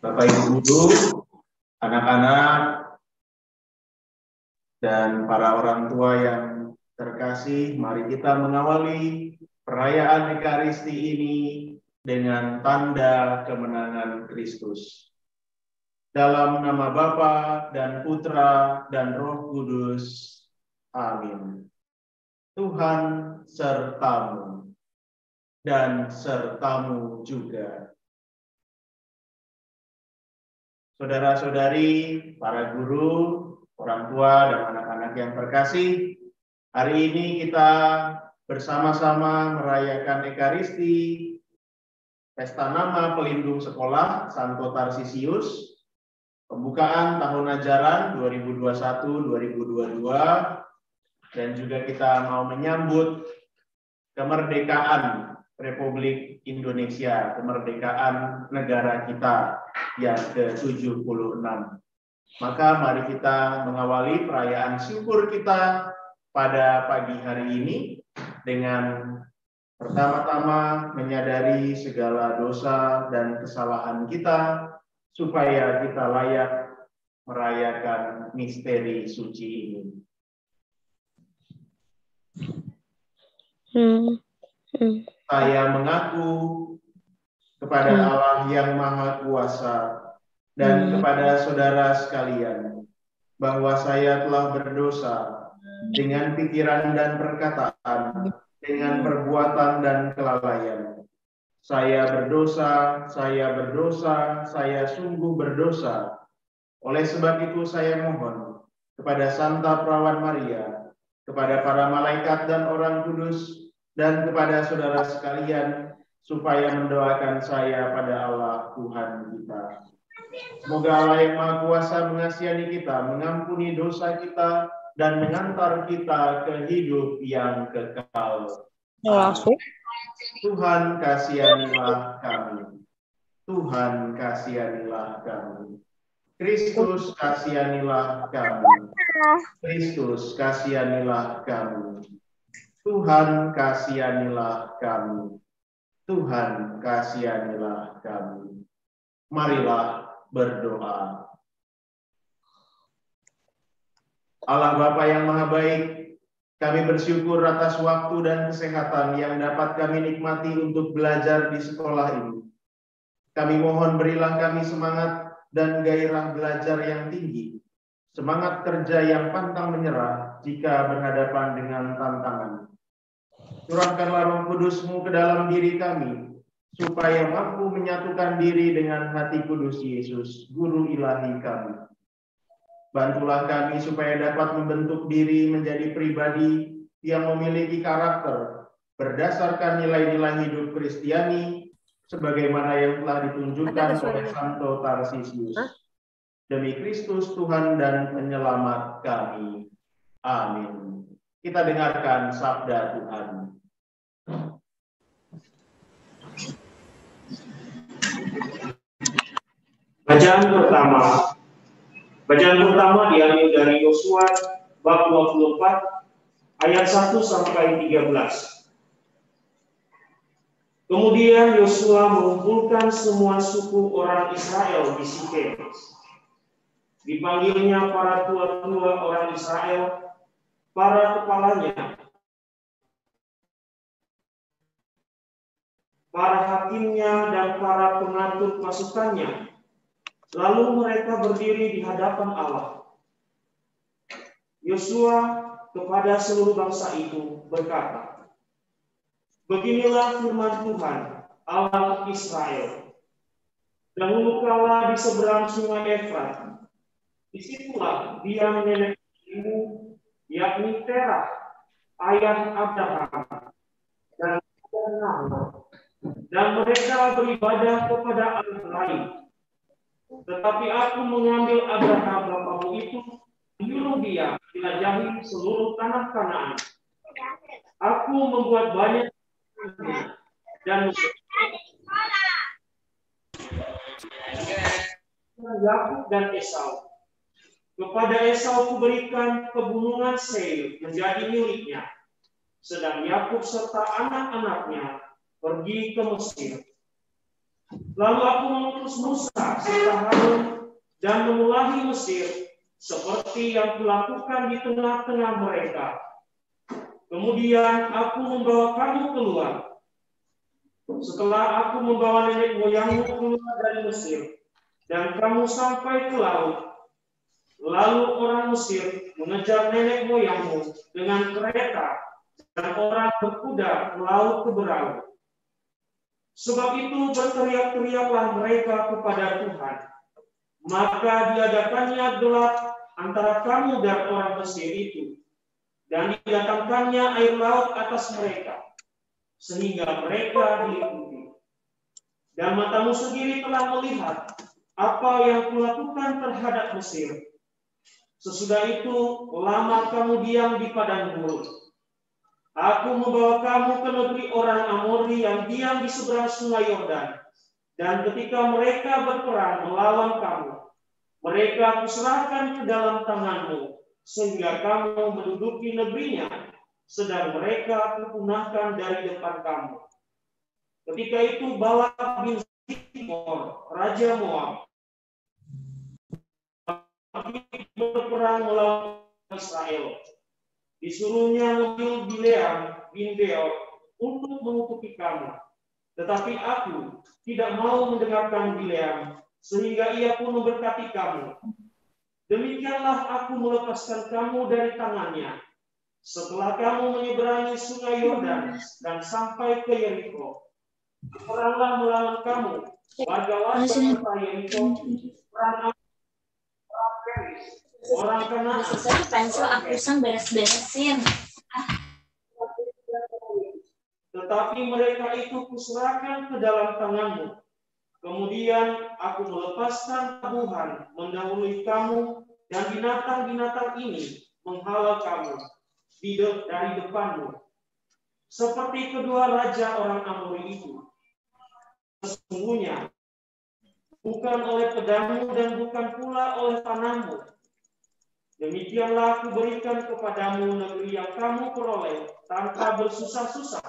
Bapak Ibu Guru, anak-anak, dan para orang tua yang terkasih, mari kita mengawali perayaan Ekaristi ini dengan tanda kemenangan Kristus. Dalam nama Bapa dan Putra dan Roh Kudus. Amin. Tuhan sertamu dan sertamu juga. Saudara-saudari, para guru, orang tua, dan anak-anak yang terkasih, hari ini kita bersama-sama merayakan Ekaristi, Pesta Nama Pelindung Sekolah Santo Tarsisius, pembukaan tahun ajaran 2021-2022, dan juga kita mau menyambut kemerdekaan Republik Indonesia, kemerdekaan negara kita yang ke-76. Maka mari kita mengawali perayaan syukur kita pada pagi hari ini dengan pertama-tama menyadari segala dosa dan kesalahan kita supaya kita layak merayakan misteri suci ini. Saya mengaku kepada Allah yang Maha Kuasa dan kepada saudara sekalian bahwa saya telah berdosa dengan pikiran dan perkataan, dengan perbuatan dan kelalaian. Saya berdosa, saya sungguh berdosa. Oleh sebab itu saya mohon kepada Santa Perawan Maria, kepada para malaikat dan orang kudus, dan kepada saudara sekalian, supaya mendoakan saya pada Allah Tuhan kita. Semoga Allah yang Maha Kuasa mengasihi kita, mengampuni dosa kita, dan mengantar kita ke hidup yang kekal. Tuhan kasihanilah kami. Tuhan kasihanilah kami. Kristus kasihanilah kami. Kristus kasihanilah kami. Tuhan kasihanilah kami. Tuhan kasihanilah kami. Marilah berdoa. Allah Bapa yang Maha Baik, kami bersyukur atas waktu dan kesehatan yang dapat kami nikmati untuk belajar di sekolah ini. Kami mohon berilah kami semangat dan gairah belajar yang tinggi, semangat kerja yang pantang menyerah jika berhadapan dengan tantangan. Curahkanlah Roh Kudus-Mu ke dalam diri kami, supaya mampu menyatukan diri dengan hati kudus Yesus, Guru ilahi kami. Bantulah kami supaya dapat membentuk diri menjadi pribadi yang memiliki karakter berdasarkan nilai-nilai hidup Kristiani, sebagaimana yang telah ditunjukkan oleh Santo Tarsisius. Demi Kristus Tuhan dan Penyelamat kami. Amin. Kita dengarkan sabda Tuhan. Bacaan pertama diambil dari Yosua bab 24 ayat 1 sampai 13. Kemudian Yosua mengumpulkan semua suku orang Israel di Sikem. Dipanggilnya para tua-tua orang Israel, para kepalanya, para hakimnya dan para pengatur pasukannya, Lalu mereka berdiri di hadapan Allah. Yosua kepada seluruh bangsa itu berkata, "Beginilah firman Tuhan, Allah Israel. Dahulu kala di seberang sungai Efrat, disitulah diam nenek moyangmu, yakni Terah, ayah Abraham, dan Nahor. Dan mereka beribadah kepada Allah lain. Tetapi aku mengambil Abraham bapakmu itu, menyuruh dia jelajahi seluruh tanah Kanaan. Aku membuat banyak dan Yakub dan Esau. Kepada Esau kuberikan pegunungan Seir menjadi miliknya, sedang Yakub serta anak-anaknya pergi ke Mesir. Lalu aku mengutus Musa serta Harun dan memulahi Mesir seperti yang kulakukan di tengah-tengah mereka. Kemudian aku membawa kamu keluar. Setelah aku membawa nenek moyangmu keluar dari Mesir, dan kamu sampai ke laut, lalu orang Mesir mengejar nenek moyangmu dengan kereta, dan orang berkuda melaut ke berlaut. Sebab itu berteriak-teriaklah mereka kepada Tuhan. Maka diadakannya gelap antara kamu dan orang Mesir itu, dan didatangkannya air laut atas mereka, sehingga mereka diliputi. Dan matamu sendiri telah melihat apa yang kulakukan terhadap Mesir. Sesudah itu lama kamu diam di padang gurun. Aku membawa kamu ke negeri orang Amori yang diam di seberang sungai Yordan. Dan ketika mereka berperang melawan kamu, mereka kuserahkan ke dalam tanganmu, sehingga kamu menduduki negerinya, sedang mereka kupunahkan dari depan kamu. Ketika itu Balak bin Zippor, Raja Moab, berperang melawan Israel. Disuruhnya memanggil Bileam bin Beor untuk mengutuki kamu. Tetapi aku tidak mau mendengarkan Bileam, sehingga ia pun memberkati kamu. Demikianlah aku melepaskan kamu dari tangannya. Setelah kamu menyeberangi sungai Yordan dan sampai ke Yeriko, peranglah melawan kamu, warga-warga kota Yeriko, perang Peris, orang Kanaan. Selesai pensil aku sang beres-beresin. Tetapi mereka itu kuserahkan ke dalam tanganmu. Kemudian aku melepaskan tabuhan mendahului kamu, dan binatang-binatang ini menghalau kamu dari depanmu. Seperti kedua raja orang Amori itu. Sesungguhnya bukan oleh pedangmu dan bukan pula oleh panahmu. Demikianlah aku berikan kepadamu negeri yang kamu peroleh tanpa bersusah-susah,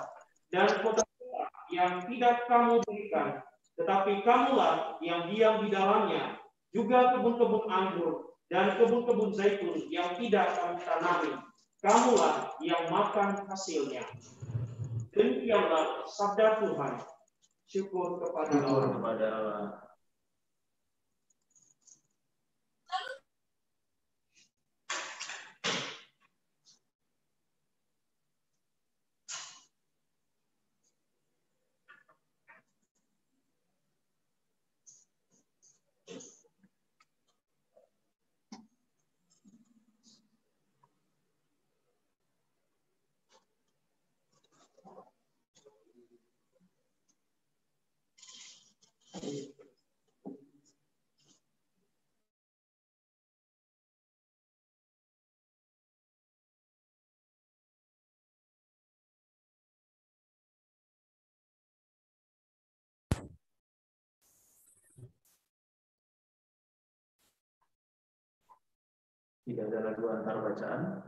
dan kota-kota yang tidak kamu berikan, tetapi kamulah yang diam di dalamnya, juga kebun-kebun anggur dan kebun-kebun zaitun yang tidak kamu tanami, kamulah yang makan hasilnya. Demikianlah sabda Tuhan. Syukur kepada Allah. Tidak ada lagu antar bacaan.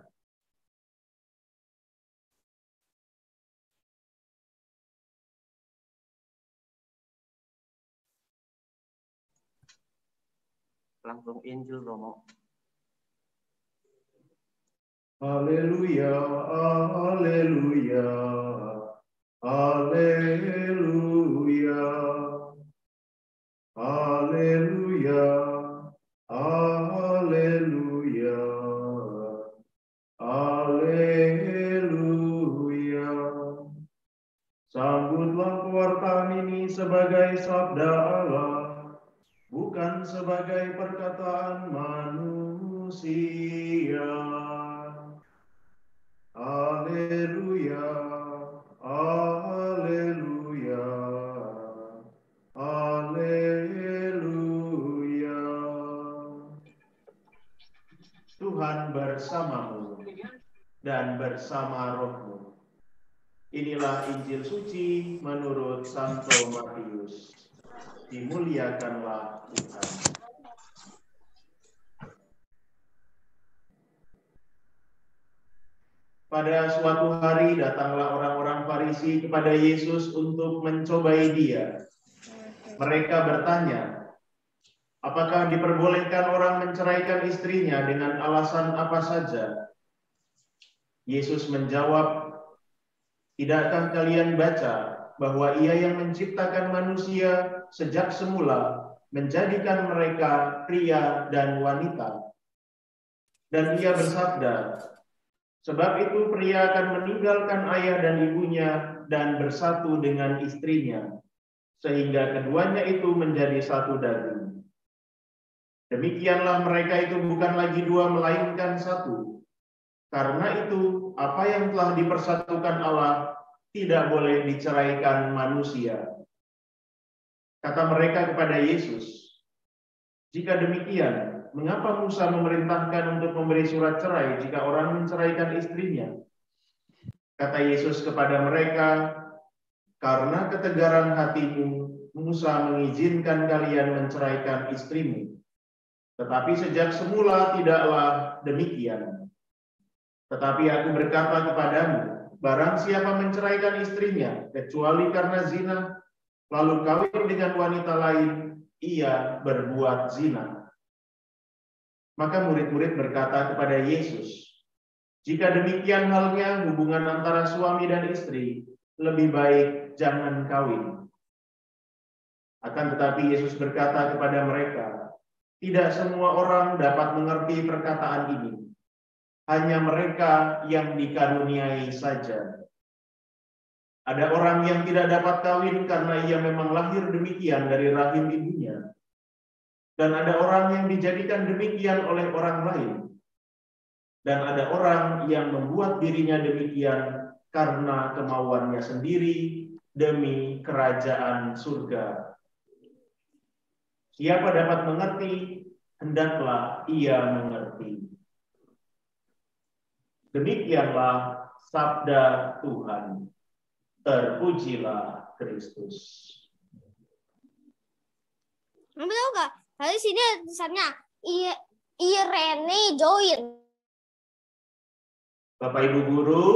Langsung Injil Romo. Haleluya, haleluya, haleluya, haleluya. Haleluya, haleluya, haleluya. Sambutlah pewartaan ini sebagai sabda Allah, bukan sebagai perkataan manusia. Haleluya, haleluya, haleluya. Tuhan bersamamu dan bersama rohmu. Inilah Injil suci menurut Santo Matius. Dimuliakanlah Tuhan. Pada suatu hari datanglah orang-orang Farisi kepada Yesus untuk mencobai Dia. Mereka bertanya, apakah diperbolehkan orang menceraikan istrinya dengan alasan apa saja? Yesus menjawab, tidakkah kalian baca bahwa Ia yang menciptakan manusia sejak semula menjadikan mereka pria dan wanita? Dan Ia bersabda, sebab itu pria akan meninggalkan ayah dan ibunya dan bersatu dengan istrinya, sehingga keduanya itu menjadi satu daging. Demikianlah mereka itu bukan lagi dua melainkan satu. Karena itu apa yang telah dipersatukan Allah tidak boleh diceraikan manusia. Kata mereka kepada Yesus, jika demikian, mengapa Musa memerintahkan untuk memberi surat cerai jika orang menceraikan istrinya? Kata Yesus kepada mereka, karena ketegaran hatimu, Musa mengizinkan kalian menceraikan istrimu. Tetapi sejak semula tidaklah demikian. Tetapi aku berkata kepadamu, barang siapa menceraikan istrinya, kecuali karena zina, lalu kawin dengan wanita lain, ia berbuat zina. Maka murid-murid berkata kepada Yesus, jika demikian halnya hubungan antara suami dan istri, lebih baik jangan kawin. Akan tetapi Yesus berkata kepada mereka, tidak semua orang dapat mengerti perkataan ini. Hanya mereka yang dikaruniai saja. Ada orang yang tidak dapat kawin karena ia memang lahir demikian dari rahim ibunya. Dan ada orang yang dijadikan demikian oleh orang lain. Dan ada orang yang membuat dirinya demikian karena kemauannya sendiri demi kerajaan surga. Siapa dapat mengerti, hendaklah ia mengerti. Demikianlah sabda Tuhan. Terpujilah Kristus. Kamu tahu nggak? Tadi sini ada tulisannya Irene join. Bapak Ibu guru,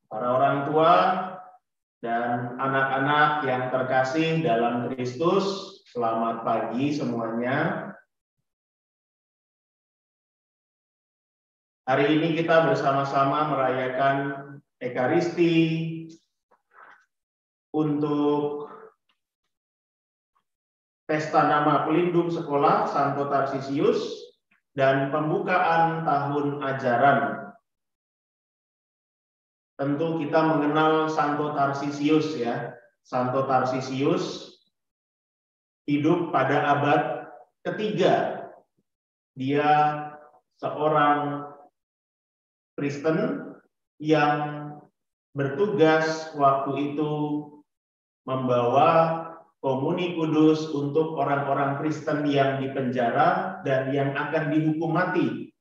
para orang tua, dan anak-anak yang terkasih dalam Kristus, selamat pagi semuanya. Hari ini kita bersama-sama merayakan Ekaristi untuk Pesta Nama Pelindung Sekolah Santo Tarsisius dan pembukaan tahun ajaran. Tentu kita mengenal Santo Tarsisius ya. Santo Tarsisius hidup pada abad ketiga. Dia seorang Kristen yang bertugas waktu itu membawa komuni kudus untuk orang-orang Kristen yang dipenjara dan yang akan dihukum mati.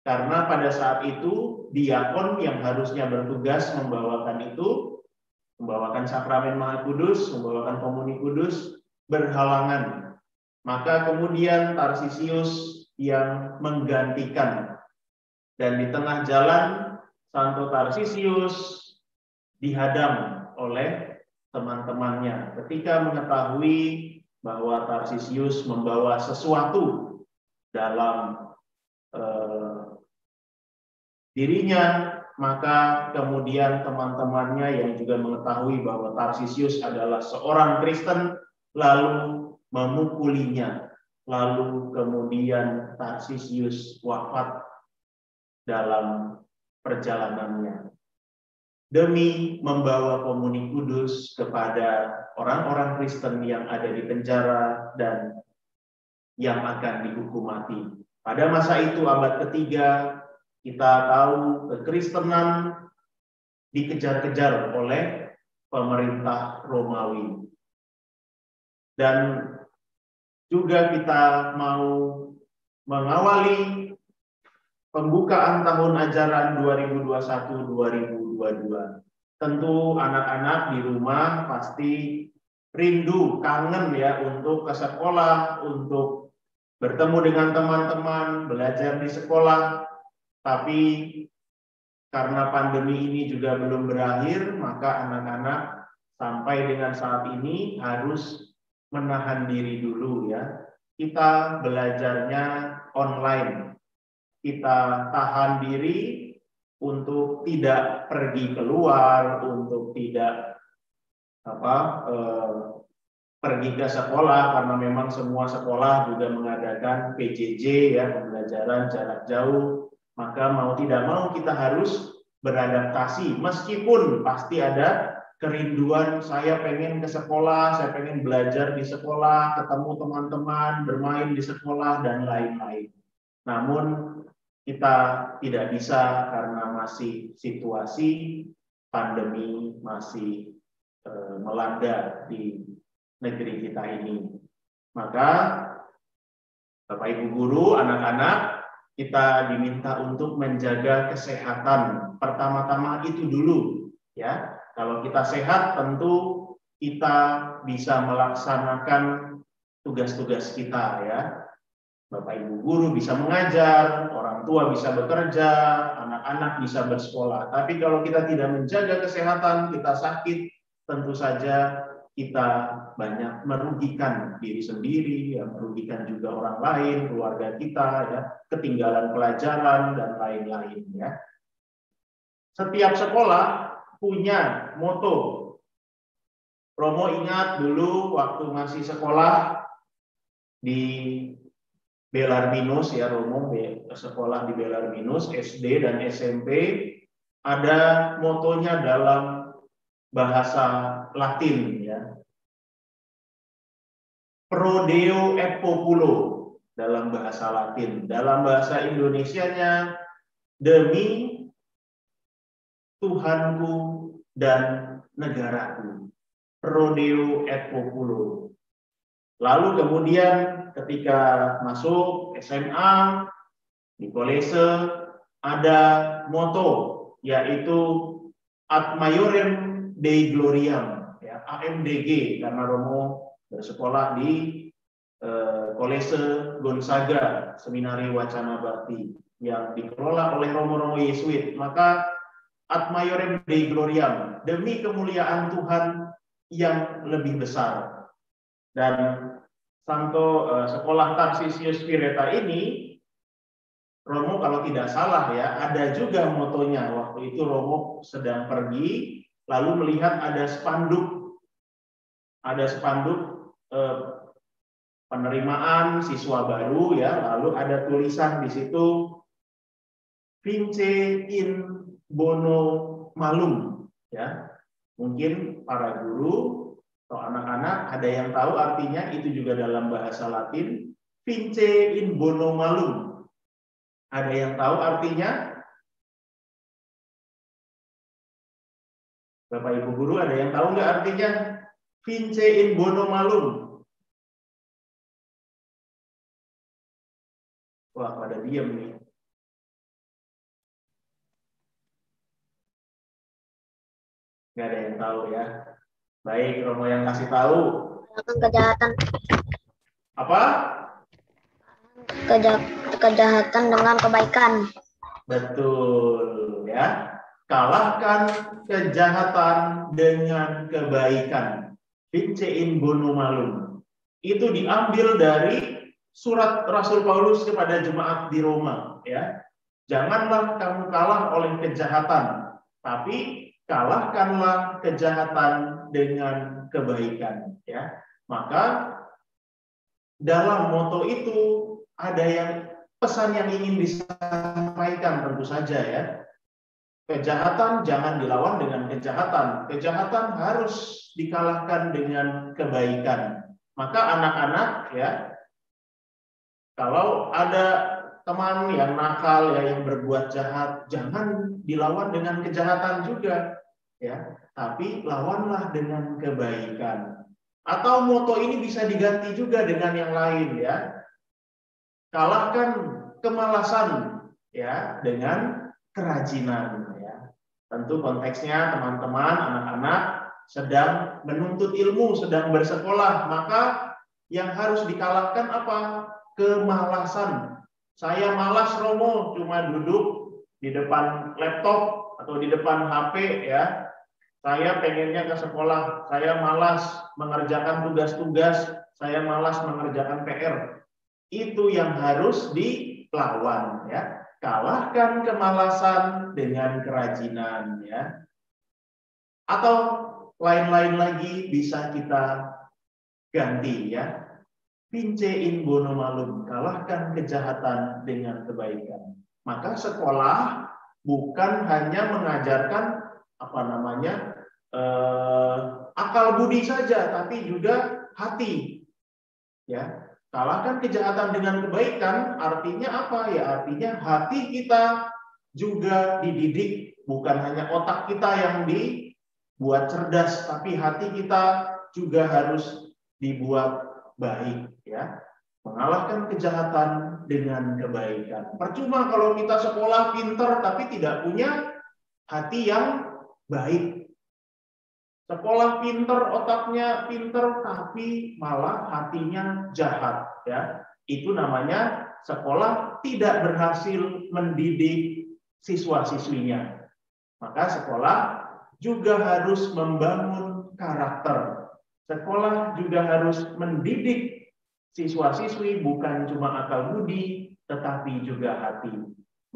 Karena pada saat itu diakon yang harusnya bertugas membawakan itu, membawakan sakramen Maha Kudus, membawakan komuni kudus, berhalangan. Maka kemudian Tarsisius yang menggantikan. Dan di tengah jalan Santo Tarsisius dihadang oleh teman-temannya ketika mengetahui bahwa Tarsisius membawa sesuatu dalam dirinya, maka kemudian teman-temannya yang juga mengetahui bahwa Tarsisius adalah seorang Kristen lalu memukulinya lalu kemudian Tarsisius wafat dalam perjalanannya. Demi membawa komuni kudus kepada orang-orang Kristen yang ada di penjara dan yang akan dihukum mati. Pada masa itu abad ketiga, kita tahu kekristenan dikejar-kejar oleh pemerintah Romawi. Dan juga kita mau mengawali pembukaan tahun ajaran 2021-2022. Tentu anak-anak di rumah pasti rindu, kangen ya untuk ke sekolah, untuk bertemu dengan teman-teman, belajar di sekolah. Tapi karena pandemi ini juga belum berakhir, maka anak-anak sampai dengan saat ini harus menahan diri dulu ya. Kita belajarnya online. Kita tahan diri untuk tidak pergi keluar, untuk tidak pergi ke sekolah, karena memang semua sekolah juga mengadakan PJJ ya, pembelajaran jarak jauh. Maka mau tidak mau kita harus beradaptasi, meskipun pasti ada kerinduan, saya pengen ke sekolah, saya pengen belajar di sekolah, ketemu teman-teman, bermain di sekolah dan lain-lain. Namun kita tidak bisa karena masih situasi pandemi masih melanda di negeri kita ini. Maka Bapak Ibu guru, anak-anak, kita diminta untuk menjaga kesehatan. Pertama-tama itu dulu ya. Kalau kita sehat tentu kita bisa melaksanakan tugas-tugas kita ya. Bapak Ibu guru bisa mengajar, orang tua bisa bekerja, anak-anak bisa bersekolah. Tapi kalau kita tidak menjaga kesehatan, kita sakit, tentu saja kita banyak merugikan diri sendiri, ya, merugikan juga orang lain, keluarga kita, ya, ketinggalan pelajaran dan lain-lain. Ya. Setiap sekolah punya moto. Romo ingat dulu waktu masih sekolah di Belarminus ya, Romo sekolah di Belarminus SD dan SMP, ada motonya dalam bahasa Latin ya. Pro Deo et Populo dalam bahasa Latin. Dalam bahasa Indonesianya demi Tuhanku dan negaraku. Pro Deo et Populo. Lalu kemudian ketika masuk SMA di kolese ada moto yaitu Ad Maiorem Dei Gloriam ya, AMDG, karena Romo bersekolah di kolese Gonzaga Seminari Wacana Bakti yang dikelola oleh Romo-Romo Yesuit. Maka Ad Maiorem Dei Gloriam, demi kemuliaan Tuhan yang lebih besar. Dan Santo sekolah Tarsisius Spirita ini, Romo kalau tidak salah ya, ada juga motonya. Waktu itu Romo sedang pergi, lalu melihat ada spanduk penerimaan siswa baru ya, lalu ada tulisan di situ Vince in bono malum ya. Mungkin para guru atau anak-anak ada yang tahu artinya, itu juga dalam bahasa Latin, Vince in bono malum. Ada yang tahu artinya? Bapak Ibu guru, ada yang tahu nggak artinya Vince in bono malum? Wah, pada diam nih. Nggak ada yang tahu ya. Baik, Romo yang kasih tahu. Kejahatan. Apa? Kejahatan dengan kebaikan. Betul ya. Kalahkan kejahatan dengan kebaikan. Vince in bono malum. Itu diambil dari surat Rasul Paulus kepada jemaat di Roma ya. Janganlah kamu kalah oleh kejahatan, tapi kalahkanlah kejahatan dengan kebaikan ya. Maka dalam moto itu ada yang pesan yang ingin disampaikan tentu saja ya. Kejahatan jangan dilawan dengan kejahatan. Kejahatan harus dikalahkan dengan kebaikan. Maka anak-anak ya, kalau ada teman yang nakal ya, yang berbuat jahat, jangan dilawan dengan kejahatan juga ya, tapi lawanlah dengan kebaikan. Atau moto ini bisa diganti juga dengan yang lain ya. Kalahkan kemalasan ya dengan kerajinan ya. Tentu konteksnya teman-teman, anak-anak sedang menuntut ilmu, sedang bersekolah, maka yang harus dikalahkan apa? Kemalasan. Saya malas Romo, cuma duduk di depan laptop atau di depan HP ya. Saya pengennya ke sekolah, saya malas mengerjakan tugas-tugas, saya malas mengerjakan PR. Itu yang harus dilawan ya. Kalahkan kemalasan dengan kerajinan ya. Atau lain-lain lagi bisa kita ganti ya. Vince in bono malum, kalahkan kejahatan dengan kebaikan. Maka sekolah bukan hanya mengajarkan akal budi saja, tapi juga hati. Ya, kalahkan kejahatan dengan kebaikan, artinya apa? Ya, artinya hati kita juga dididik, bukan hanya otak kita yang dibuat cerdas, tapi hati kita juga harus dibuat baik ya. Mengalahkan kejahatan dengan kebaikan. Percuma kalau kita sekolah pinter tapi tidak punya hati yang baik. Sekolah pinter, otaknya pinter tapi malah hatinya jahat ya. Itu namanya sekolah tidak berhasil mendidik siswa-siswinya. Maka sekolah juga harus membangun karakter. Sekolah juga harus mendidik siswa-siswi bukan cuma akal budi, tetapi juga hati.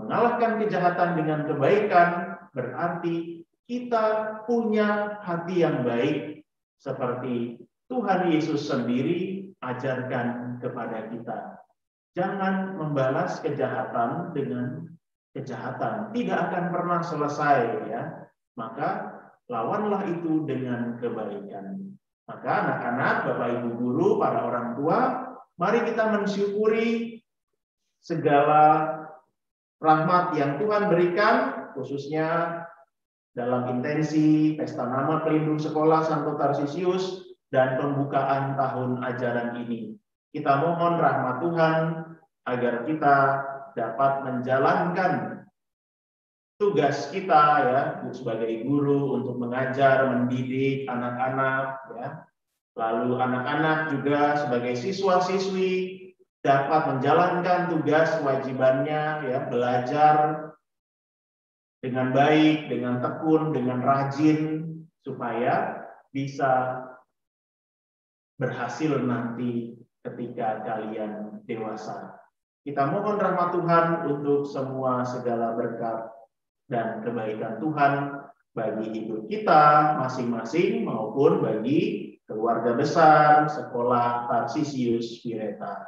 Mengalahkan kejahatan dengan kebaikan berarti kita punya hati yang baik seperti Tuhan Yesus sendiri ajarkan kepada kita. Jangan membalas kejahatan dengan kejahatan. Tidak akan pernah selesai ya. Maka lawanlah itu dengan kebaikan. Maka anak-anak, Bapak Ibu guru, para orang tua, mari kita mensyukuri segala rahmat yang Tuhan berikan, khususnya dalam intensi Pesta Nama Pelindung Sekolah Santo Tarsisius dan pembukaan tahun ajaran ini. Kita mohon rahmat Tuhan agar kita dapat menjalankan tugas kita ya sebagai guru untuk mengajar, mendidik anak-anak ya. Lalu anak-anak juga sebagai siswa-siswi dapat menjalankan tugas kewajibannya ya, belajar dengan baik, dengan tekun, dengan rajin supaya bisa berhasil nanti ketika kalian dewasa. Kita mohon rahmat Tuhan untuk semua segala berkat dan kebaikan Tuhan bagi hidup kita masing-masing maupun bagi keluarga besar Sekolah Tarsisius Pireta.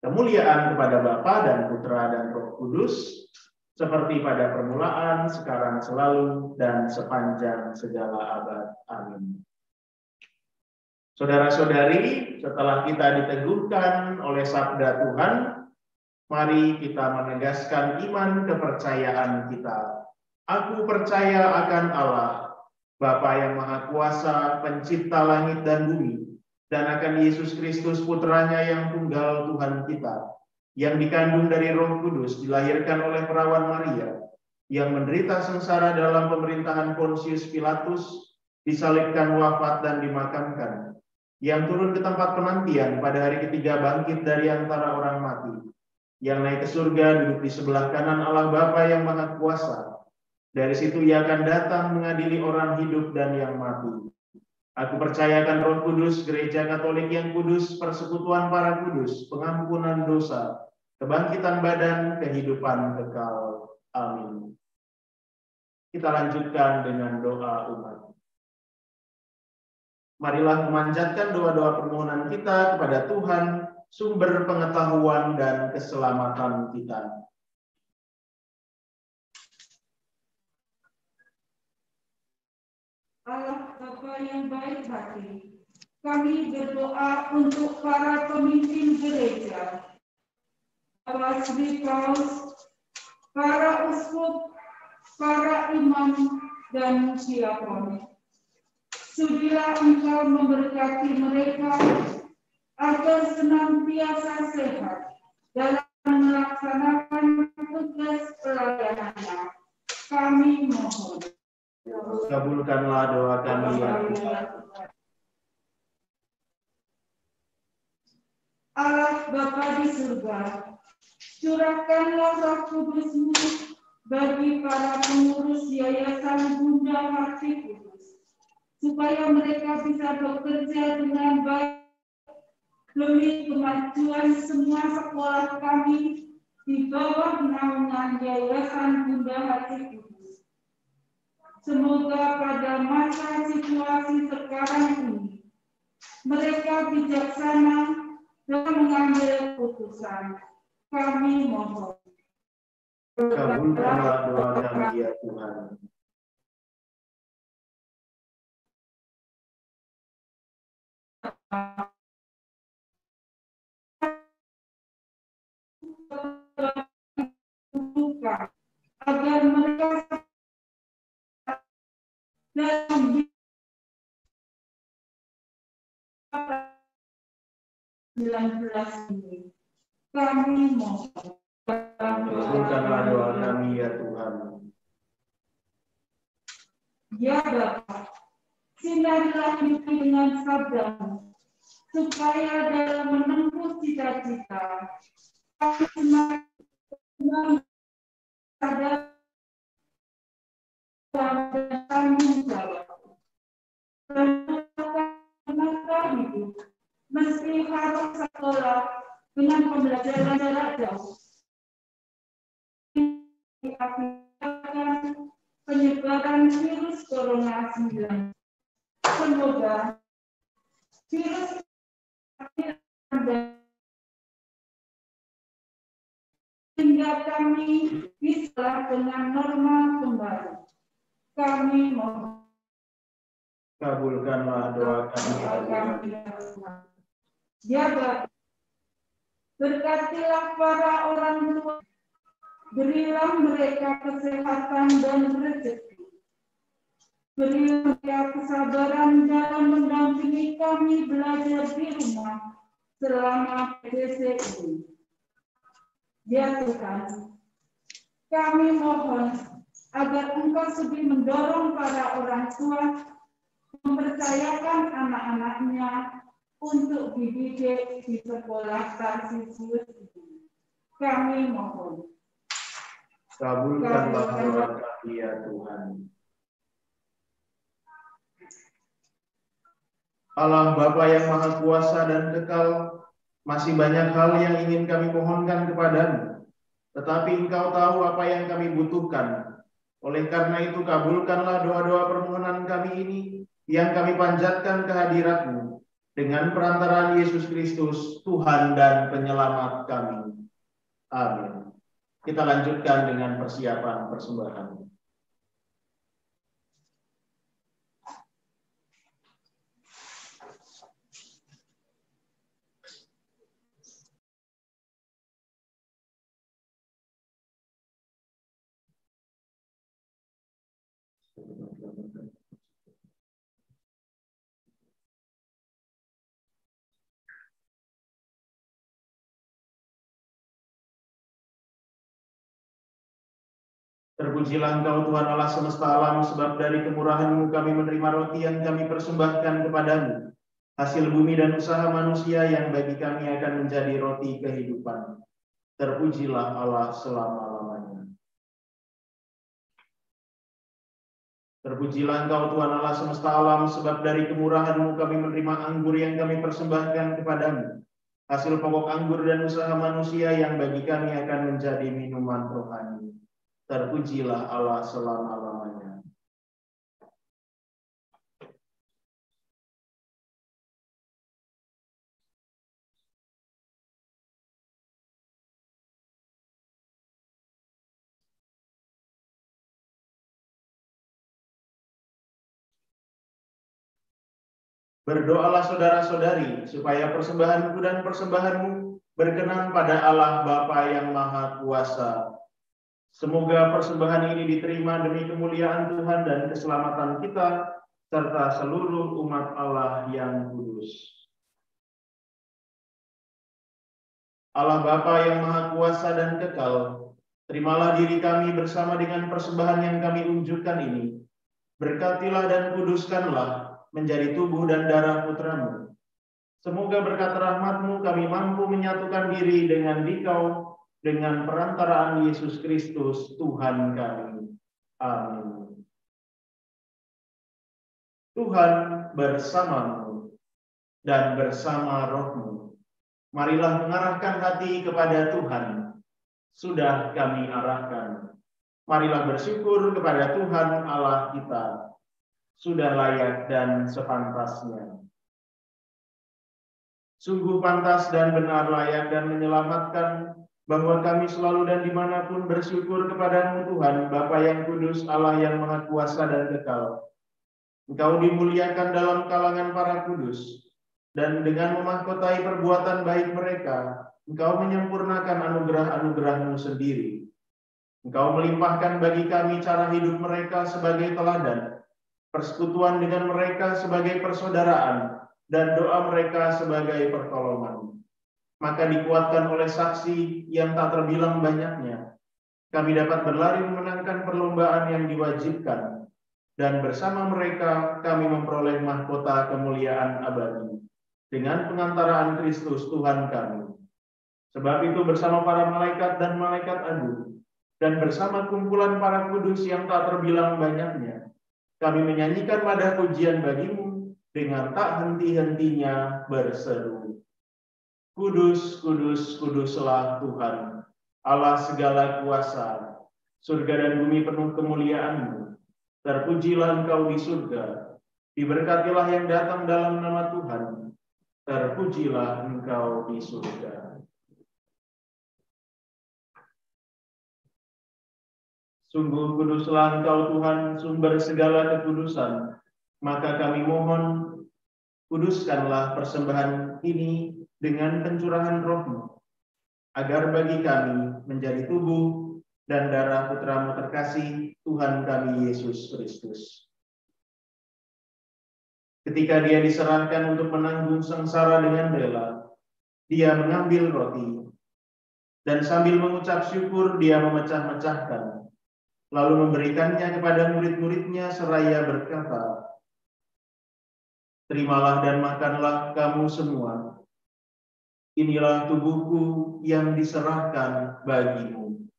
Kemuliaan kepada Bapa dan Putra dan Roh Kudus seperti pada permulaan, sekarang, selalu, dan sepanjang segala abad. Amin. Saudara-saudari, setelah kita diteguhkan oleh sabda Tuhan, mari kita menegaskan iman kepercayaan kita. Aku percaya akan Allah, Bapa yang Maha Kuasa, pencipta langit dan bumi, dan akan Yesus Kristus Putranya yang tunggal Tuhan kita, yang dikandung dari Roh Kudus, dilahirkan oleh perawan Maria, yang menderita sengsara dalam pemerintahan Pontius Pilatus, disalibkan, wafat, dan dimakamkan, yang turun ke tempat penantian, pada hari ketiga bangkit dari antara orang mati, yang naik ke surga, duduk di sebelah kanan Allah Bapa yang Maha Kuasa. Dari situ ia akan datang mengadili orang hidup dan yang mati. Aku percayakan Roh Kudus, Gereja Katolik yang kudus, persekutuan para kudus, pengampunan dosa, kebangkitan badan, kehidupan kekal. Amin. Kita lanjutkan dengan doa umat. Marilah memanjatkan doa-doa permohonan kita kepada Tuhan, sumber pengetahuan dan keselamatan kita. Allah Bapa yang baik hati, kami berdoa untuk para pemimpin gereja, para Sri Paus, para uskup, para imam, dan diakon. Sudilah Engkau memberkati mereka agar senantiasa sehat dalam melaksanakan tugas pelayanannya. Kami mohon. Kabulkanlah doa kami ya Tuhan. Allah Bapa di surga, curahkanlah Roh Kudus-Mu bagi para pengurus Yayasan Bunda Hati Kudus, supaya mereka bisa bekerja dengan baik demi kemajuan semua sekolah kami di bawah naungan Yayasan Bunda Hati Kudus. Semoga pada masa situasi sekarang ini, mereka bijaksana dalam mengambil keputusan. Kami mohon. Kabulkanlah doa kami ya Tuhan. Agar mereka dalam 19 ini, kami mohon. Kabulkanlah doa kami ya Tuhan. Ya Bapa, sinarilah hidup dengan sabda-Mu, supaya dalam menempuh cita-cita kami semakin sadar dan tanggung jawab. Masa hidup mesti harus sekolah dengan pembelajaran jarak jauh. Diakibatkan penyebaran virus corona 19. Semoga virus sehingga kami bisa dengan normal kembali. Kami mohon. Kabulkanlah doa kami ya Tuhan. Ya Bapa, berkatilah para orang tua, berilah mereka kesehatan dan rezeki. Berilah mereka kesabaran dalam mendampingi kami belajar di rumah selama PJJ ini. Ya Tuhan, kami mohon agar Engkau sudi mendorong para orang tua mempercayakan anak-anaknya untuk dididik di sekolah Tarsius ini. Kami mohon. Kabulkanlah doa kami ya Tuhan. Allah Bapa yang Maha Kuasa dan Kekal, masih banyak hal yang ingin kami mohonkan kepadamu, tetapi Engkau tahu apa yang kami butuhkan. Oleh karena itu, kabulkanlah doa-doa permohonan kami ini yang kami panjatkan kehadirat-Mu dengan perantaraan Yesus Kristus, Tuhan dan Penyelamat kami. Amin. Kita lanjutkan dengan persiapan persembahan. Terpujilah Engkau Tuhan Allah semesta alam, sebab dari kemurahan-Mu kami menerima roti yang kami persembahkan kepadamu, hasil bumi dan usaha manusia yang bagi kami akan menjadi roti kehidupan. Terpujilah Allah selama-lamanya. Terpujilah Engkau Tuhan Allah semesta alam, sebab dari kemurahan-Mu kami menerima anggur yang kami persembahkan kepadamu, hasil pokok anggur dan usaha manusia yang bagi kami akan menjadi minuman rohani. Terpujilah Allah selama-lamanya. Berdoalah saudara-saudari, supaya persembahanku dan persembahanmu berkenan pada Allah Bapa yang Maha Kuasa. Semoga persembahan ini diterima demi kemuliaan Tuhan dan keselamatan kita, serta seluruh umat Allah yang kudus. Allah Bapa yang Maha Kuasa dan kekal, terimalah diri kami bersama dengan persembahan yang kami unjukkan ini. Berkatilah dan kuduskanlah menjadi tubuh dan darah putra-Mu. Semoga berkat rahmat-Mu kami mampu menyatukan diri dengan Dikau dengan perantaraan Yesus Kristus Tuhan kami. Amin. Tuhan bersama-Mu dan bersama roh-Mu. Marilah mengarahkan hati kepada Tuhan. Sudah kami arahkan. Marilah bersyukur kepada Tuhan Allah kita. Sudah layak dan sepantasnya. Sungguh pantas dan benar, layak dan menyelamatkan bahwa kami selalu dan dimanapun bersyukur kepada-Mu Tuhan, Bapa yang kudus, Allah yang Maha Kuasa dan kekal. Engkau dimuliakan dalam kalangan para kudus, dan dengan memahkotai perbuatan baik mereka, Engkau menyempurnakan anugerah-anugerah-Mu sendiri. Engkau melimpahkan bagi kami cara hidup mereka sebagai teladan, persekutuan dengan mereka sebagai persaudaraan, dan doa mereka sebagai pertolongan. Maka dikuatkan oleh saksi yang tak terbilang banyaknya, kami dapat berlari memenangkan perlombaan yang diwajibkan, dan bersama mereka kami memperoleh mahkota kemuliaan abadi, dengan pengantaraan Kristus Tuhan kami. Sebab itu bersama para malaikat dan malaikat agung, dan bersama kumpulan para kudus yang tak terbilang banyaknya, kami menyanyikan madah pujian bagi-Mu dengan tak henti-hentinya berseru. Kudus, kudus, kuduslah Tuhan, Allah segala kuasa. Surga dan bumi penuh kemuliaan-Mu. Terpujilah Engkau di surga. Diberkatilah yang datang dalam nama Tuhan. Terpujilah Engkau di surga. Sungguh kuduslah Engkau Tuhan, sumber segala kekudusan. Maka kami mohon, kuduskanlah persembahan ini dengan pencurahan Roh-Mu, agar bagi kami menjadi tubuh dan darah Putra-Mu terkasih, Tuhan kami Yesus Kristus. Ketika Dia diserahkan untuk menanggung sengsara dengan rela, Dia mengambil roti, dan sambil mengucap syukur, Dia memecah-mecahkan, lalu memberikannya kepada murid-muridnya seraya berkata, "Terimalah dan makanlah kamu semua. Inilah tubuhku yang diserahkan bagimu."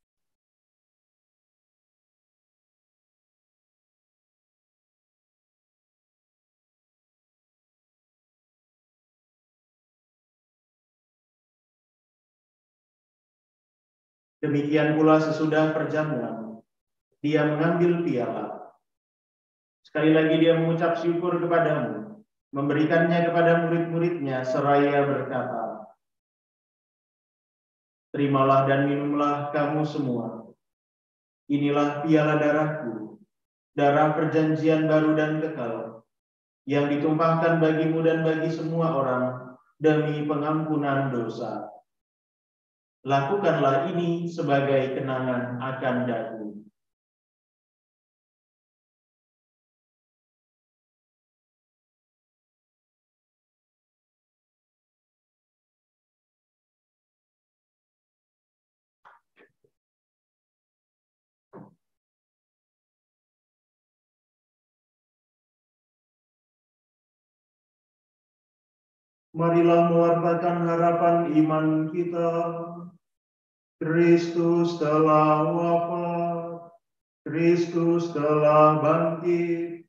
Demikian pula sesudah perjamuan, Dia mengambil piala. Sekali lagi Dia mengucap syukur kepadamu, memberikannya kepada murid-muridnya seraya berkata, "Terimalah dan minumlah kamu semua. Inilah piala darahku, darah perjanjian baru dan kekal, yang ditumpahkan bagimu dan bagi semua orang demi pengampunan dosa. Lakukanlah ini sebagai kenangan akan daku." Marilah mewartakan harapan iman kita. Kristus telah wafat, Kristus telah bangkit,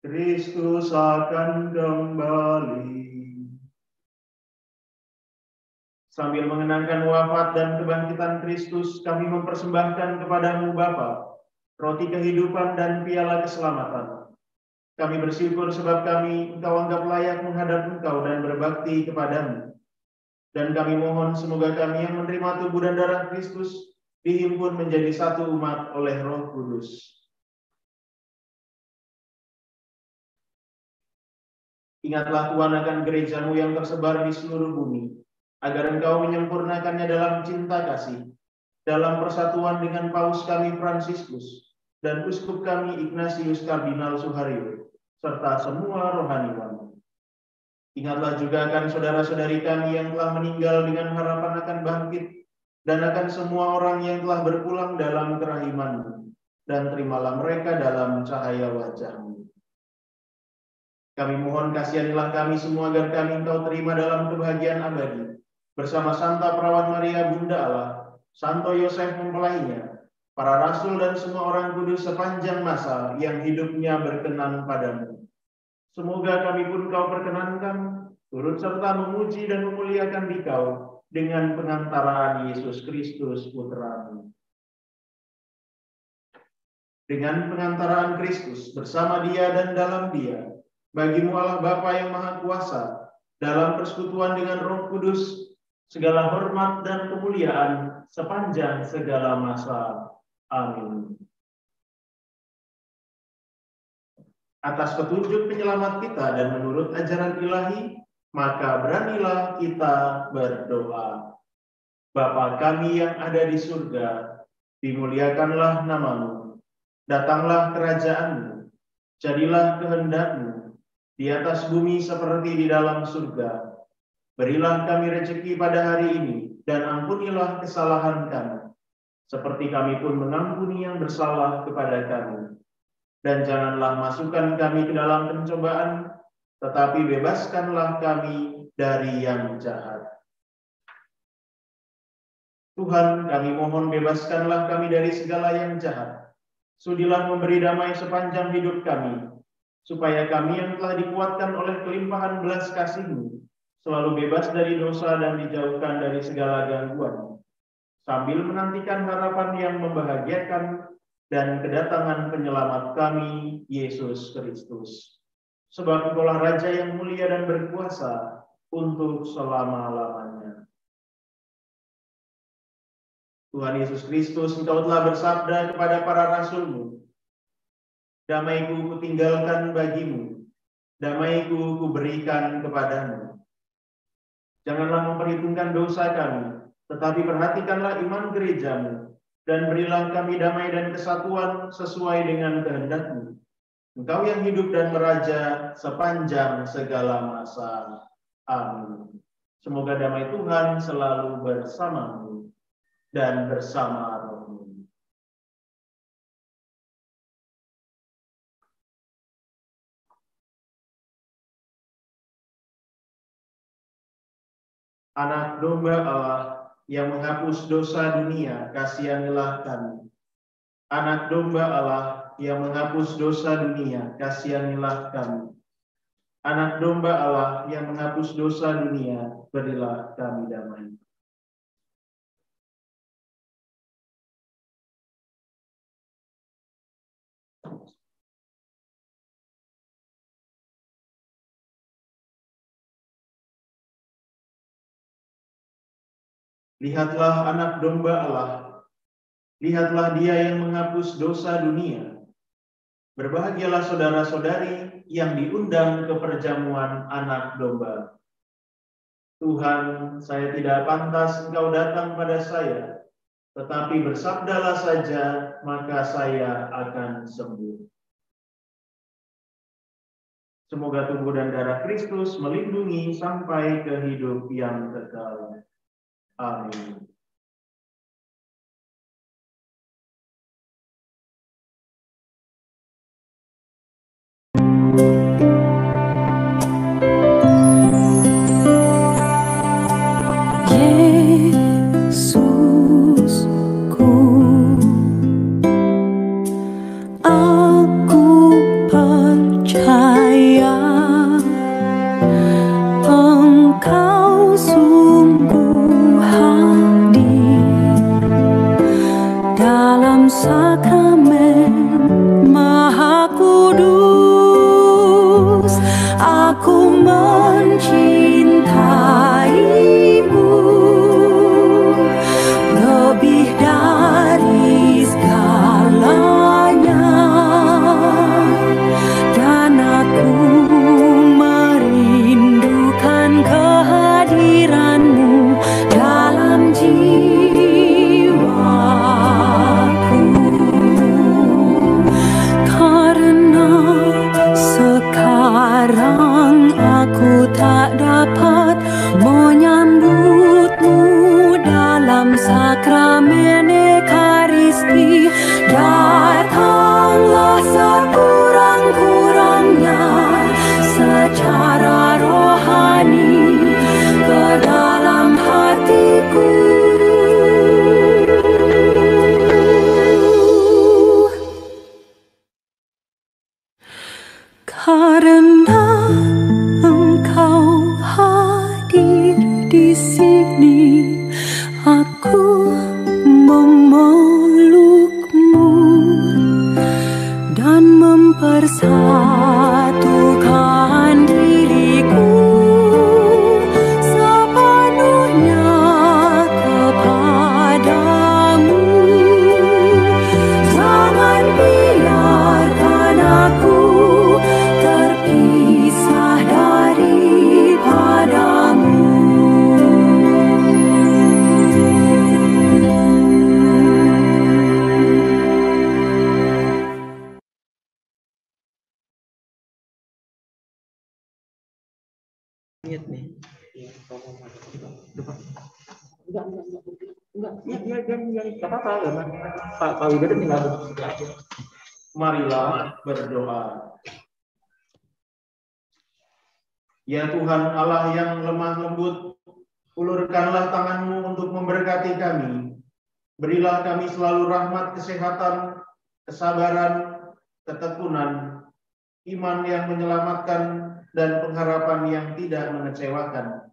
Kristus akan kembali. Sambil mengenangkan wafat dan kebangkitan Kristus, kami mempersembahkan kepadamu Bapa, roti kehidupan dan piala keselamatan. Kami bersyukur sebab Engkau anggap layak menghadap Engkau dan berbakti kepadamu. Dan kami mohon semoga kami yang menerima tubuh dan darah Kristus dihimpun menjadi satu umat oleh Roh Kudus. Ingatlah Tuhan akan gerejamu yang tersebar di seluruh bumi, agar Engkau menyempurnakannya dalam cinta kasih, dalam persatuan dengan Paus kami Fransiskus dan Uskup kami Ignatius Kardinal Suharyo, serta semua rohaniwan. Ingatlah juga akan saudara-saudari kami yang telah meninggal dengan harapan akan bangkit, dan akan semua orang yang telah berpulang dalam kerahiman-Mu, dan terimalah mereka dalam cahaya wajah-Mu. Kami mohon kasihanilah kami semua agar kami Engkau terima dalam kebahagiaan abadi, bersama Santa Perawan Maria Bunda Allah, Santo Yosef mempelainya, para rasul dan semua orang kudus sepanjang masa yang hidupnya berkenan padamu. Semoga kami pun Kau perkenankan, turut serta memuji dan memuliakan Dikau dengan pengantaraan Yesus Kristus Putra-Mu. Dengan pengantaraan Kristus bersama Dia dan dalam Dia, bagi-Mu Allah Bapa yang Maha Kuasa, dalam persekutuan dengan Roh Kudus, segala hormat dan kemuliaan sepanjang segala masa. Amin. Atas petunjuk penyelamat kita dan menurut ajaran ilahi, maka beranilah kita berdoa. Bapa kami yang ada di surga, dimuliakanlah nama-Mu. Datanglah kerajaan-Mu, jadilah kehendak-Mu di atas bumi seperti di dalam surga. Berilah kami rezeki pada hari ini, dan ampunilah kesalahan kami, seperti kami pun mengampuni yang bersalah kepada kami. Dan janganlah masukkan kami ke dalam pencobaan, tetapi bebaskanlah kami dari yang jahat. Tuhan, kami mohon bebaskanlah kami dari segala yang jahat. Sudilah memberi damai sepanjang hidup kami, supaya kami yang telah dikuatkan oleh kelimpahan belas kasih-Mu selalu bebas dari dosa dan dijauhkan dari segala gangguan, sambil menantikan harapan yang membahagiakan dan kedatangan penyelamat kami, Yesus Kristus. Sebab Engkaulah Raja yang mulia dan berkuasa untuk selama-lamanya. Tuhan Yesus Kristus, Engkau telah bersabda kepada para rasul-Mu, damai-Ku kutinggalkan bagimu, damai-Ku kuberikan kepadamu. Janganlah memperhitungkan dosa kami, tetapi perhatikanlah iman gereja-Mu, dan berilah kami damai dan kesatuan sesuai dengan kehendak-Mu. Engkau yang hidup dan meraja sepanjang segala masa. Amin. Semoga damai Tuhan selalu bersama-Mu dan bersama roh-Mu. Anak domba Allah yang menghapus dosa dunia, kasihanilah kami. Anak domba Allah yang menghapus dosa dunia, kasihanilah kami. Anak domba Allah yang menghapus dosa dunia, berilah kami damai. Lihatlah anak domba Allah, lihatlah Dia yang menghapus dosa dunia. Berbahagialah saudara-saudari yang diundang ke perjamuan anak domba. Tuhan, saya tidak pantas Engkau datang pada saya, tetapi bersabdalah saja, maka saya akan sembuh. Semoga tubuh dan darah Kristus melindungi sampai ke hidup yang kekal. Amin. Dan aku merindukanmu. Satukan diriku sepenuhnya kepadamu. Jangan biarkan aku terpisah daripadamu. Lihat nih. Enggak apa-apa. Pak Widodo tinggal duduk aja. Marilah berdoa. Ya Tuhan Allah yang lemah lembut, ulurkanlah tangan-Mu untuk memberkati kami. Berilah kami selalu rahmat kesehatan, kesabaran, ketekunan, iman yang menyelamatkan, dan pengharapan yang tidak mengecewakan.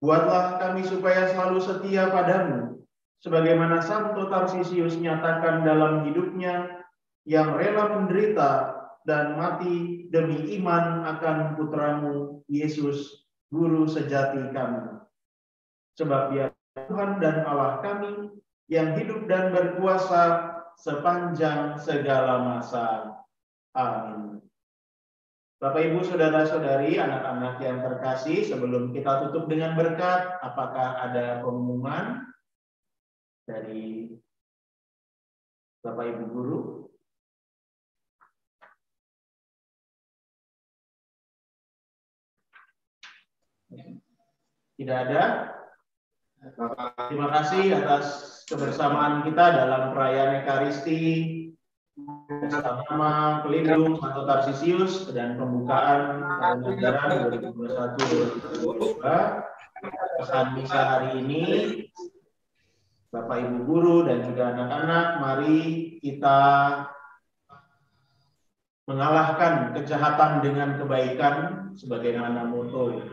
Buatlah kami supaya selalu setia padamu, sebagaimana Santo Tarsisius nyatakan dalam hidupnya, yang rela menderita dan mati demi iman akan Putramu, Yesus, Guru sejati kami. Sebab Dia Tuhan dan Allah kami, yang hidup dan berkuasa sepanjang segala masa. Amin. Bapak, Ibu, Saudara-saudari, anak-anak yang terkasih, sebelum kita tutup dengan berkat, apakah ada pengumuman dari Bapak Ibu Guru? Tidak ada? Terima kasih atas kebersamaan kita dalam perayaan Ekaristi atas nama Pelindung Santo Tarsisius dan pembukaan tahun ajaran 2021-2022. Pesan misa hari ini, Bapak Ibu Guru dan juga anak-anak, mari kita mengalahkan kejahatan dengan kebaikan sebagaimana motto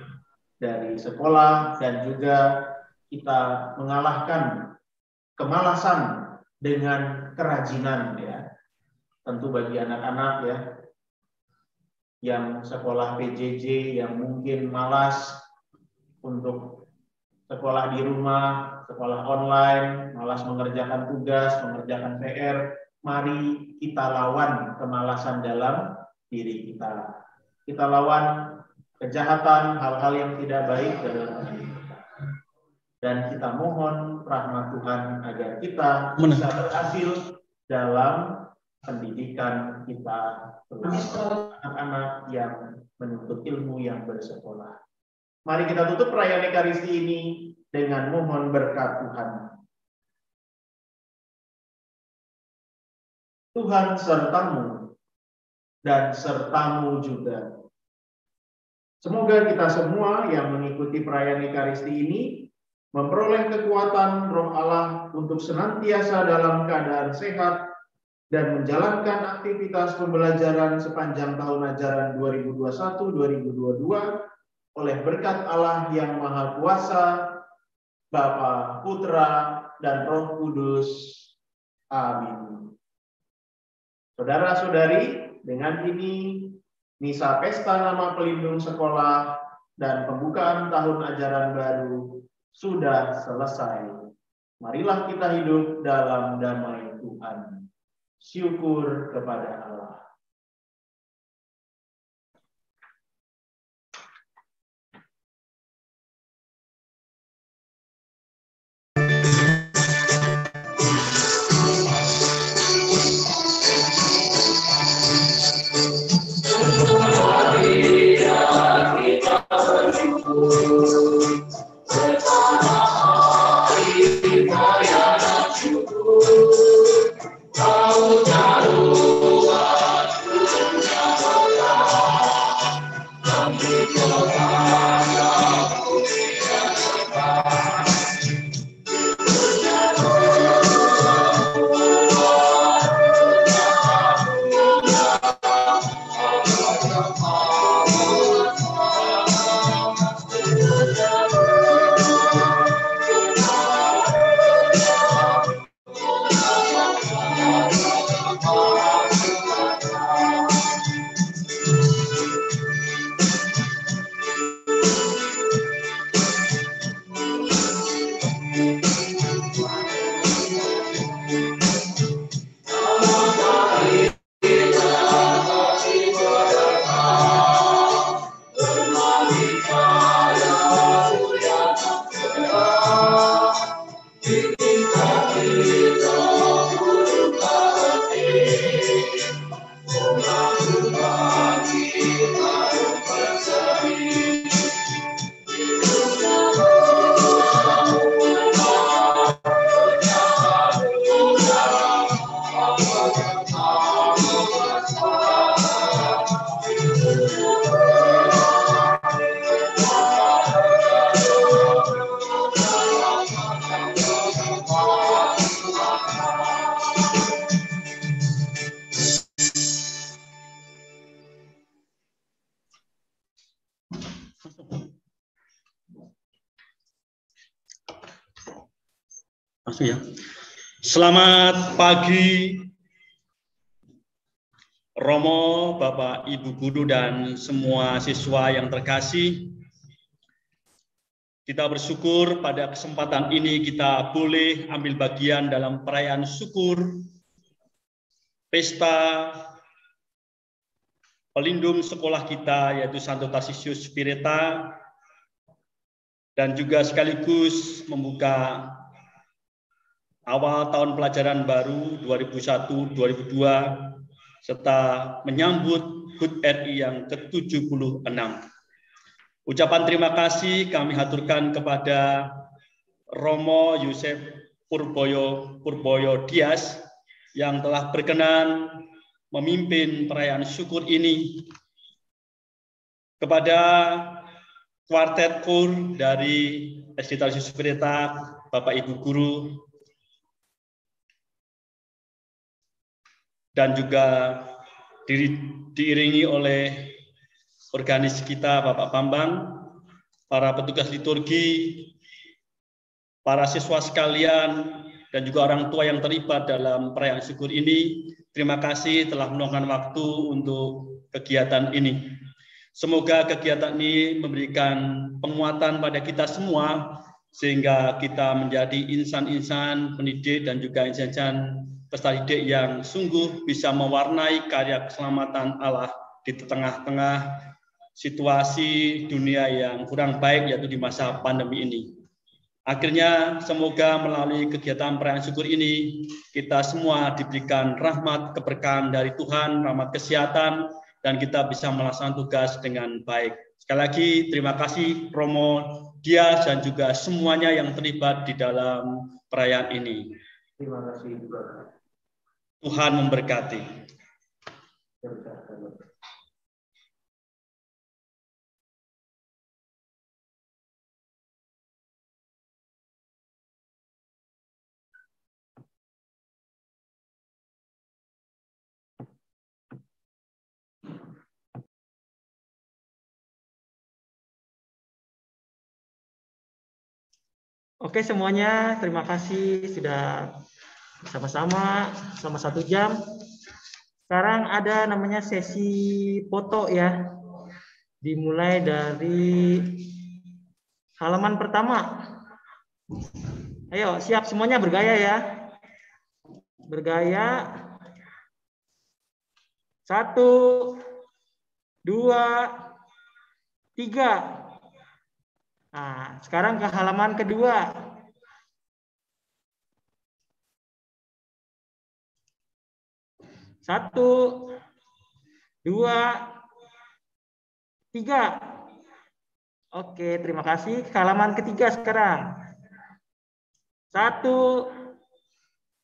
dari sekolah, dan juga kita mengalahkan kemalasan dengan kerajinan, ya. Tentu bagi anak-anak ya yang sekolah PJJ, yang mungkin malas untuk sekolah di rumah, sekolah online, malas mengerjakan tugas, mengerjakan PR, mari kita lawan kemalasan dalam diri kita. Kita lawan kejahatan, hal-hal yang tidak baik dalam diri kita. Dan kita mohon rahmat Tuhan agar kita bisa berhasil dalam pendidikan kita, terutama anak-anak yang menuntut ilmu, yang bersekolah. Mari kita tutup perayaan Ekaristi ini dengan mohon berkat Tuhan. Tuhan sertamu dan sertamu juga. Semoga kita semua yang mengikuti perayaan Ekaristi ini memperoleh kekuatan Roh Allah untuk senantiasa dalam keadaan sehat dan menjalankan aktivitas pembelajaran sepanjang tahun ajaran 2021-2022 oleh berkat Allah yang Maha Kuasa, Bapa, Putra, dan Roh Kudus. Amin. Saudara-saudari, dengan ini misa pesta nama pelindung sekolah dan pembukaan tahun ajaran baru sudah selesai. Marilah kita hidup dalam damai Tuhan. Syukur kepada Allah. Masuk ya. Selamat pagi, Romo, Bapak, Ibu Guru, dan semua siswa yang terkasih. Kita bersyukur pada kesempatan ini kita boleh ambil bagian dalam perayaan syukur pesta pelindung sekolah kita, yaitu Santo Tarsius Spirita, dan juga sekaligus membuka awal tahun pelajaran baru 2001-2002, serta menyambut HUT RI yang ke-76. Ucapan terima kasih kami haturkan kepada Romo Yusef Purboyo Dias yang telah berkenan memimpin perayaan syukur ini, kepada kuartet kur dari SD Tarsius Spirita, Bapak Ibu Guru, dan juga diiringi oleh organis kita, Bapak Bambang, para petugas liturgi, para siswa sekalian, dan juga orang tua yang terlibat dalam perayaan syukur ini. Terima kasih telah meluangkan waktu untuk kegiatan ini. Semoga kegiatan ini memberikan penguatan pada kita semua, sehingga kita menjadi insan-insan pendidik dan juga insan-insan peserta didik yang sungguh bisa mewarnai karya keselamatan Allah di tengah-tengah situasi dunia yang kurang baik, yaitu di masa pandemi ini. Akhirnya, semoga melalui kegiatan perayaan syukur ini, kita semua diberikan rahmat keberkahan dari Tuhan, rahmat kesehatan, dan kita bisa melaksanakan tugas dengan baik. Sekali lagi, terima kasih Romo Dias dan juga semuanya yang terlibat di dalam perayaan ini. Terima kasih juga. Tuhan memberkati. Oke semuanya, terima kasih sudah bersama-sama selama 1 jam. Sekarang ada namanya sesi foto ya. Dimulai dari halaman pertama. Ayo, siap semuanya bergaya ya. Bergaya. 1, 2, 3. Nah, sekarang ke halaman kedua. 1, 2, 3. Oke, terima kasih. Halaman ketiga sekarang. 1,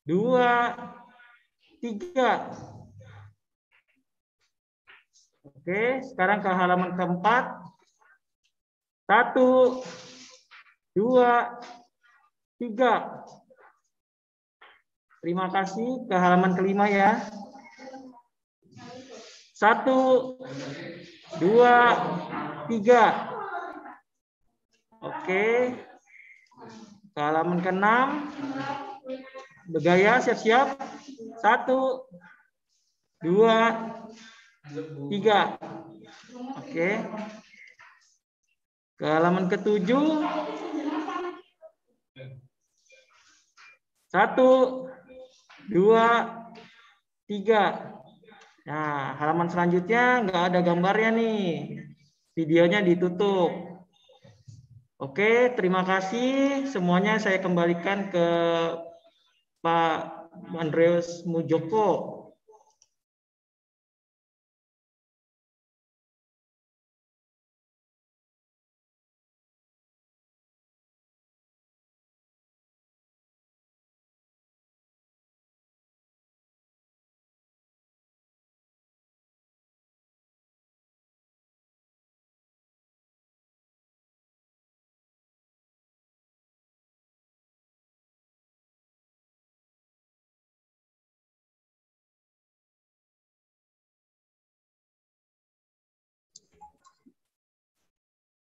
2, 3. Oke, sekarang ke halaman keempat. 1, 2, 3. Terima kasih. Ke halaman kelima ya. 1, 2, 3. Oke. Ke halaman ke-6. Bergaya, siap-siap. 1, 2, 3. Oke. Ke halaman ke-7. 1, 2, 3. Nah, halaman selanjutnya nggak ada gambarnya nih. Videonya ditutup. Oke, terima kasih. Semuanya saya kembalikan ke Pak Andreas Mujoko.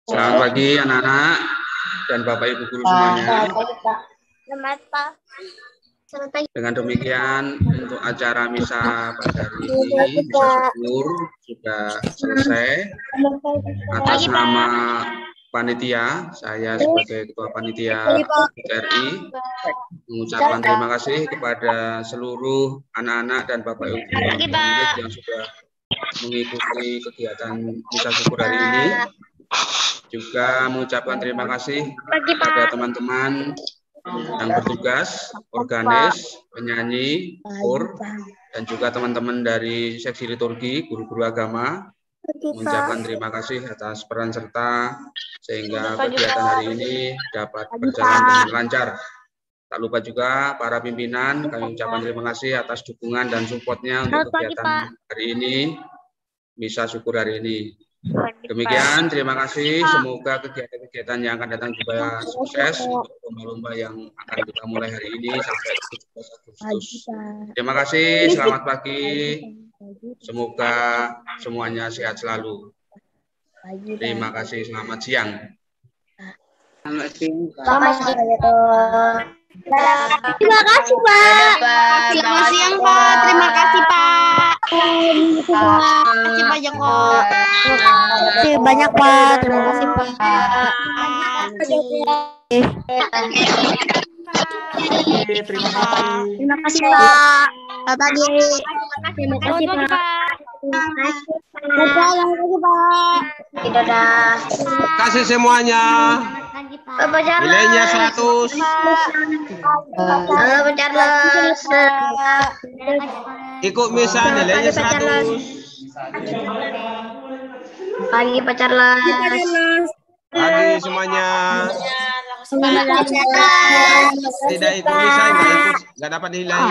Selamat pagi anak-anak dan Bapak Ibu guru semuanya. Selamat pagi. Dengan demikian untuk acara misa pada hari ini, misa syukur sudah selesai. Atas nama panitia, saya sebagai ketua panitia RI mengucapkan terima kasih kepada seluruh anak-anak dan Bapak Ibu yang sudah mengikuti kegiatan misa syukur hari ini. Juga mengucapkan terima kasih kepada teman-teman yang bertugas, organis, penyanyi, kor, dan juga teman-teman dari seksi liturgi, guru-guru agama. Mengucapkan terima kasih atas peran serta sehingga kegiatan hari ini dapat berjalan dengan lancar. Tak lupa juga para pimpinan, kami ucapkan terima kasih atas dukungan dan supportnya untuk kegiatan hari ini, misa syukur hari ini. Demikian, terima kasih. Semoga kegiatan-kegiatan yang akan datang juga sukses untuk lomba-lomba yang akan kita mulai hari ini sampai 17 Agustus. Terima kasih, selamat pagi. Semoga semuanya sehat selalu. Terima kasih, selamat siang. Selamat siang. Terima kasih, Pak. Selamat siang, Pak. Terima kasih, Pak. Terima kasih banyak, Pak. Terima kasih banyak, Pak. Terima kasih, Pak. Terima kasih. Terima kasih, Pak. Selamat pagi. Terima kasih, Pak. Terima kasih, Pak. Dadah. Terima kasih semuanya. Nilainya 100. Halo, Pak Charles. Ikut misa nilainya 100. Pagi, Pak Charles. Pagi semuanya. Selamat pagi, Pak Charles. Tidak ikut misa nggak dapat nilai.